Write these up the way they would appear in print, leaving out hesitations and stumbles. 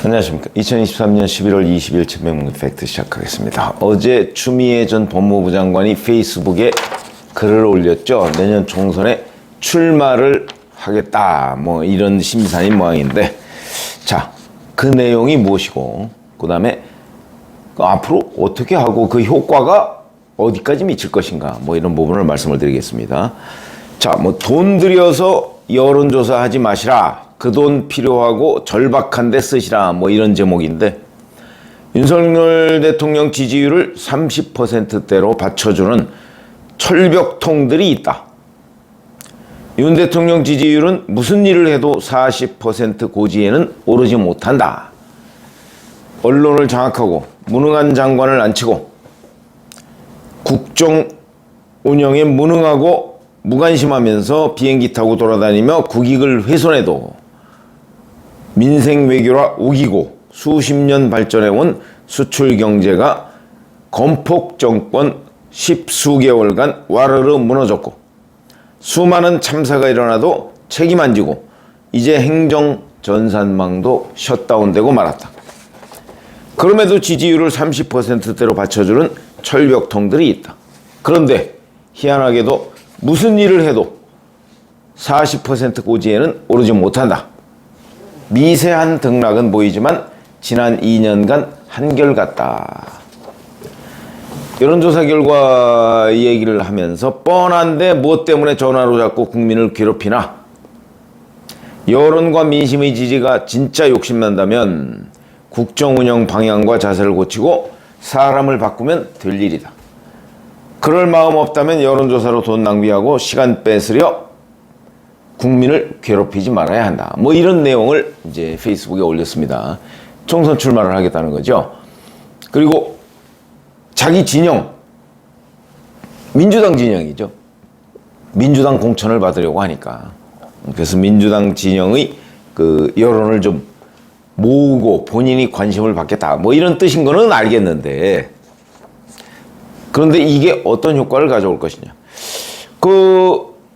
안녕하십니까. 2023년 11월 20일 친명문 팩트 시작하겠습니다. 어제 추미애 전 법무부 장관이 페이스북에 글을 올렸죠. 내년 총선에 출마를 하겠다, 뭐 이런 심산인 모양인데, 자, 그 내용이 무엇이고, 그 다음에 앞으로 어떻게 하고 그 효과가 어디까지 미칠 것인가, 뭐 이런 부분을 말씀을 드리겠습니다. 자, 뭐 돈 들여서 여론조사 하지 마시라, 그 돈 필요하고 절박한 데 쓰시라, 뭐 이런 제목인데, 윤석열 대통령 지지율을 30%대로 받쳐주는 철벽통들이 있다. 윤 대통령 지지율은 무슨 일을 해도 40% 고지에는 오르지 못한다. 언론을 장악하고 무능한 장관을 앉히고 국정 운영에 무능하고 무관심하면서 비행기 타고 돌아다니며 국익을 훼손해도 민생 외교라 우기고 수십 년 발전해온 수출 경제가 건폭 정권 10수개월간 와르르 무너졌고 수많은 참사가 일어나도 책임 안 지고 이제 행정 전산망도 셧다운되고 말았다. 그럼에도 지지율을 30%대로 받쳐주는 철벽통들이 있다. 그런데 희한하게도 무슨 일을 해도 40% 고지에는 오르지 못한다. 미세한 등락은 보이지만 지난 2년간 한결같다. 여론조사 결과 얘기를 하면서 뻔한데 무엇 때문에 전화로 자꾸 국민을 괴롭히나? 여론과 민심의 지지가 진짜 욕심난다면 국정운영 방향과 자세를 고치고 사람을 바꾸면 될 일이다. 그럴 마음 없다면 여론조사로 돈 낭비하고 시간 뺏으려 국민을 괴롭히지 말아야 한다. 뭐 이런 내용을 이제 페이스북에 올렸습니다. 총선 출마를 하겠다는 거죠. 그리고 자기 진영, 민주당 진영이죠. 민주당 공천을 받으려고 하니까. 그래서 민주당 진영의 그 여론을 좀 모으고 본인이 관심을 받겠다. 뭐 이런 뜻인 거는 알겠는데, 그런데 이게 어떤 효과를 가져올 것이냐.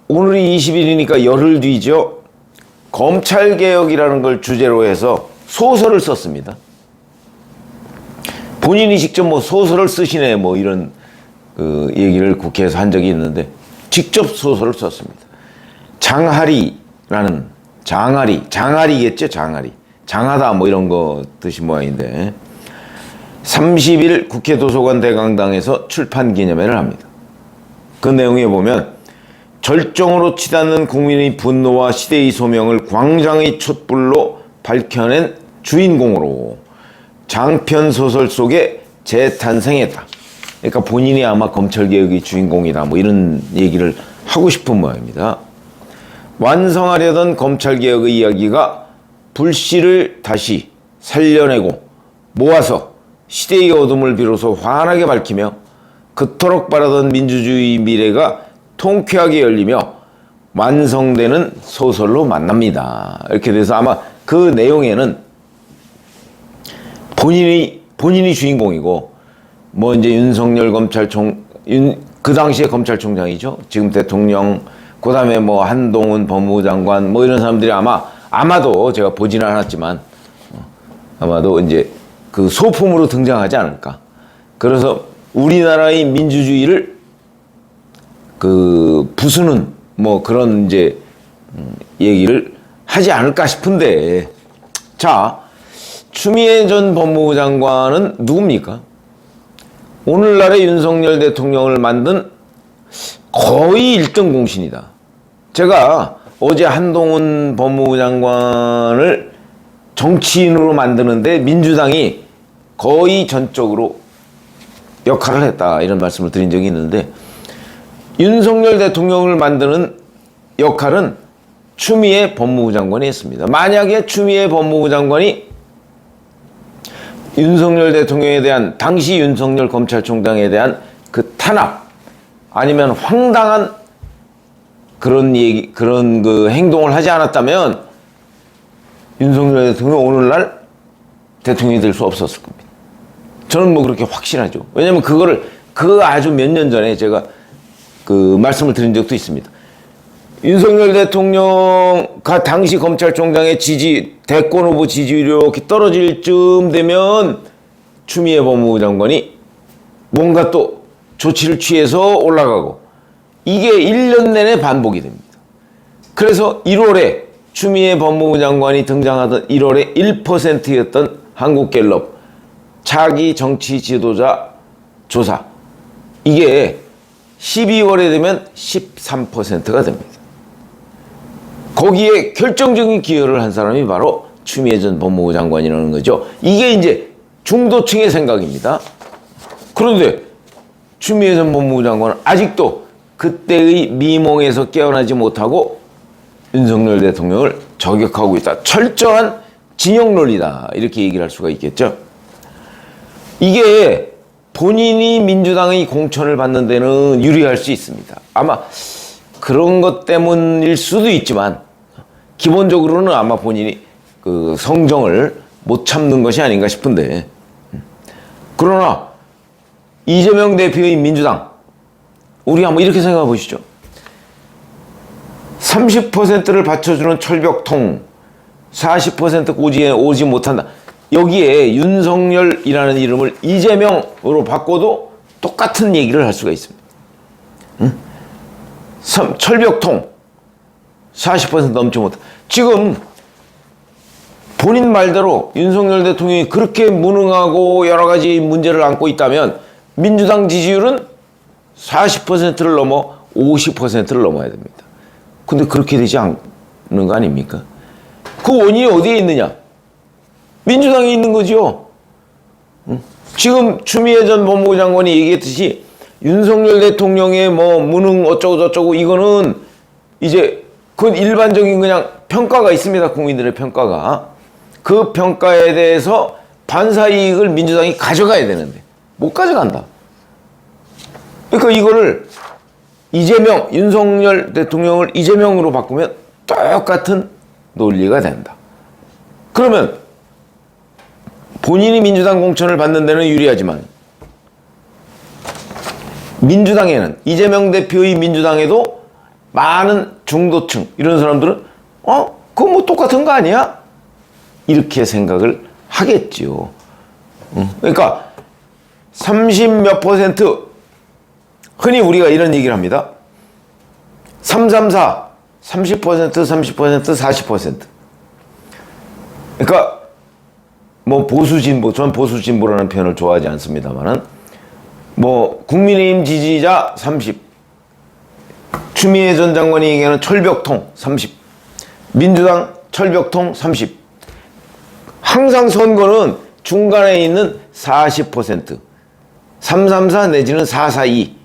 오늘이 20일이니까 열흘 뒤죠. 검찰개혁이라는 걸 주제로 해서 소설을 썼습니다. 본인이 직접 뭐 소설을 쓰시네, 뭐 이런 얘기를 국회에서 한 적이 있는데, 직접 소설을 썼습니다. 장하리라는, 장하리겠죠, 장하리. 장하다, 뭐 이런 거 뜻이 모양인데, 30일 국회 도서관 대강당에서 출판 기념회를 합니다. 그 내용에 보면, 절정으로 치닫는 국민의 분노와 시대의 소명을 광장의 촛불로 밝혀낸 주인공으로 장편 소설 속에 재탄생했다. 그러니까 본인이 아마 검찰개혁의 주인공이다, 뭐 이런 얘기를 하고 싶은 모양입니다. 완성하려던 검찰개혁의 이야기가 불씨를 다시 살려내고 모아서 시대의 어둠을 비로소 환하게 밝히며 그토록 바라던 민주주의 미래가 통쾌하게 열리며 완성되는 소설로 만납니다. 이렇게 돼서 아마 그 내용에는 본인이 주인공이고, 뭐 이제 윤석열 그 당시에 검찰총장이죠. 지금 대통령, 그 다음에 뭐 한동훈 법무부 장관, 뭐 이런 사람들이 아마도 제가 보지는 않았지만, 아마도 이제 그 소품으로 등장하지 않을까. 그래서 우리나라의 민주주의를 부수는 뭐 그런 이제 얘기를 하지 않을까 싶은데, 자, 추미애 전 법무부 장관은 누굽니까? 오늘날의 윤석열 대통령을 만든 거의 1등 공신이다. 제가 어제 한동훈 법무부 장관을 정치인으로 만드는데 민주당이 거의 전적으로 역할을 했다, 이런 말씀을 드린 적이 있는데, 윤석열 대통령을 만드는 역할은 추미애 법무부 장관이 했습니다. 만약에 추미애 법무부 장관이 윤석열 대통령에 대한, 당시 윤석열 검찰총장에 대한 그 탄압, 아니면 황당한 그런 행동을 하지 않았다면 윤석열 대통령 오늘날 대통령이 될 수 없었을 겁니다. 저는 뭐 그렇게 확신하죠. 왜냐면 아주 몇 년 전에 제가 말씀을 드린 적도 있습니다. 윤석열 대통령과 당시 검찰총장의 대권 후보 지지율이 이렇게 떨어질 쯤 되면 추미애 법무부 장관이 뭔가 또 조치를 취해서 올라가고, 이게 1년 내내 반복이 됩니다. 그래서 1월에 추미애 법무부 장관이 등장하던 1월에 1%였던 한국갤럽 차기 정치 지도자 조사, 이게 12월에 되면 13%가 됩니다. 거기에 결정적인 기여를 한 사람이 바로 추미애 전 법무부 장관이라는 거죠. 이게 이제 중도층의 생각입니다. 그런데 추미애 전 법무부 장관은 아직도 그때의 미몽에서 깨어나지 못하고 윤석열 대통령을 저격하고 있다. 철저한 진영 논리다. 이렇게 얘기를 할 수가 있겠죠. 이게 본인이 민주당의 공천을 받는 데는 유리할 수 있습니다. 아마 그런 것 때문일 수도 있지만 기본적으로는 아마 본인이 그 성정을 못 참는 것이 아닌가 싶은데, 그러나 이재명 대표의 민주당, 우리 한번 이렇게 생각해 보시죠. 30%를 받쳐주는 철벽통, 40% 고지에 오지 못한다. 여기에 윤석열이라는 이름을 이재명으로 바꿔도 똑같은 얘기를 할 수가 있습니다. 철벽통, 40% 넘지 못한다. 지금 본인 말대로 윤석열 대통령이 그렇게 무능하고 여러 가지 문제를 안고 있다면 민주당 지지율은 40%를 넘어 50%를 넘어야 됩니다. 근데 그렇게 되지 않는 거 아닙니까? 그 원인이 어디에 있느냐? 민주당에 있는 거죠. 지금 추미애 전 법무부 장관이 얘기했듯이 윤석열 대통령의 뭐 무능 어쩌고 저쩌고, 이거는 이제 그건 일반적인 그냥 평가가 있습니다. 국민들의 평가가. 그 평가에 대해서 반사이익을 민주당이 가져가야 되는데 못 가져간다. 그러니까 이거를 이재명, 윤석열 대통령을 이재명으로 바꾸면 똑같은 논리가 된다. 그러면 본인이 민주당 공천을 받는 데는 유리하지만 민주당에는, 이재명 대표의 민주당에도 많은 중도층, 이런 사람들은 그건 뭐 똑같은 거 아니야? 이렇게 생각을 하겠죠. 그러니까 30몇 %, 흔히 우리가 이런 얘기를 합니다. 334, 30%, 30%, 40%. 그러니까 뭐 보수진보, 전 보수진보라는 표현을 좋아하지 않습니다만은, 뭐 국민의힘 지지자 30, 추미애 전 장관이 얘기하는 철벽통 30, 민주당 철벽통 30. 항상 선거는 중간에 있는 40%, 334 내지는 442.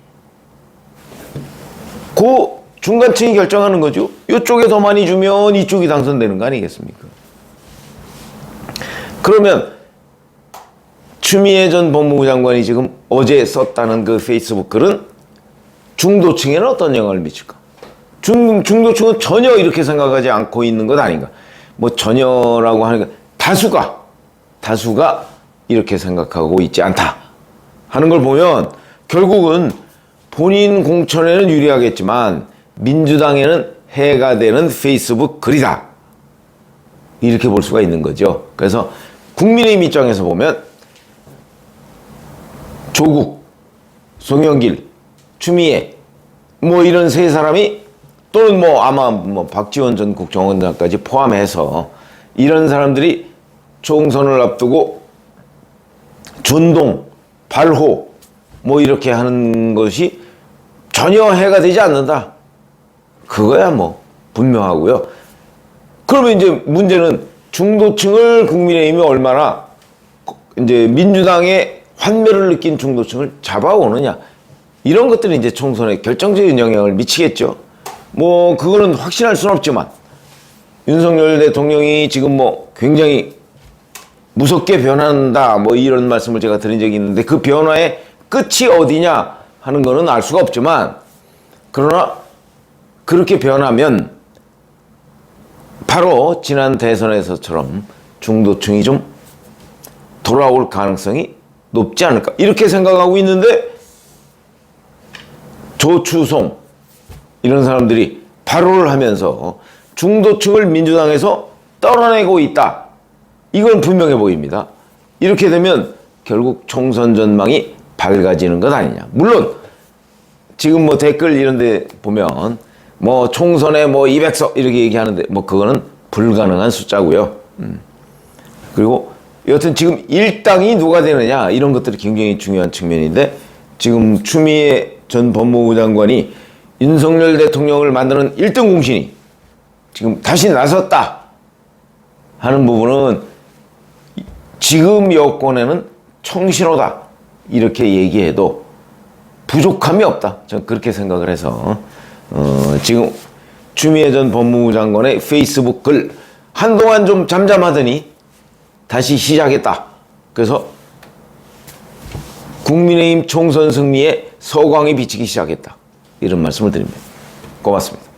그 중간층이 결정하는 거죠. 이쪽에 더 많이 주면 이쪽이 당선되는 거 아니겠습니까? 그러면 추미애 전 법무부 장관이 지금 어제 썼다는 그 페이스북 글은 중도층에는 어떤 영향을 미칠까? 중도층은 전혀 이렇게 생각하지 않고 있는 것 아닌가? 뭐 전혀라고 하니까 다수가 이렇게 생각하고 있지 않다 하는 걸 보면 결국은 본인 공천에는 유리하겠지만 민주당에는 해가 되는 페이스북 글이다. 이렇게 볼 수가 있는 거죠. 그래서 국민의힘 입장에서 보면 조국, 송영길, 추미애 뭐 이런 세 사람이, 또는 뭐 아마 뭐 박지원 전 국정원장까지 포함해서 이런 사람들이 총선을 앞두고 준동, 발호 뭐 이렇게 하는 것이 전혀 해가 되지 않는다. 그거야 뭐 분명하고요. 그러면 이제 문제는 중도층을 국민의힘이 얼마나 이제 민주당의 환멸을 느낀 중도층을 잡아오느냐, 이런 것들이 이제 총선에 결정적인 영향을 미치겠죠. 뭐 그거는 확신할 수는 없지만 윤석열 대통령이 지금 뭐 굉장히 무섭게 변한다 뭐 이런 말씀을 제가 드린 적이 있는데, 그 변화의 끝이 어디냐 하는 거는 알 수가 없지만, 그러나 그렇게 변하면 바로 지난 대선에서처럼 중도층이 좀 돌아올 가능성이 높지 않을까, 이렇게 생각하고 있는데, 조추송 이런 사람들이 발언을 하면서 중도층을 민주당에서 떨어내고 있다. 이건 분명해 보입니다. 이렇게 되면 결국 총선 전망이 밝아지는 것 아니냐. 물론 지금 뭐 댓글 이런 데 보면 뭐 총선에 뭐 200석 이렇게 얘기하는데 뭐 그거는 불가능한 숫자고요. 그리고 여튼 지금 일당이 누가 되느냐 이런 것들이 굉장히 중요한 측면인데 지금 추미애 전 법무부 장관이 윤석열 대통령을 만드는 1등 공신이 지금 다시 나섰다 하는 부분은 지금 여권에는 청신호다 이렇게 얘기해도 부족함이 없다. 저는 그렇게 생각을 해서 지금 추미애 전 법무부 장관의 페이스북 글 한동안 좀 잠잠하더니 다시 시작했다. 그래서 국민의힘 총선 승리에 서광이 비치기 시작했다. 이런 말씀을 드립니다. 고맙습니다.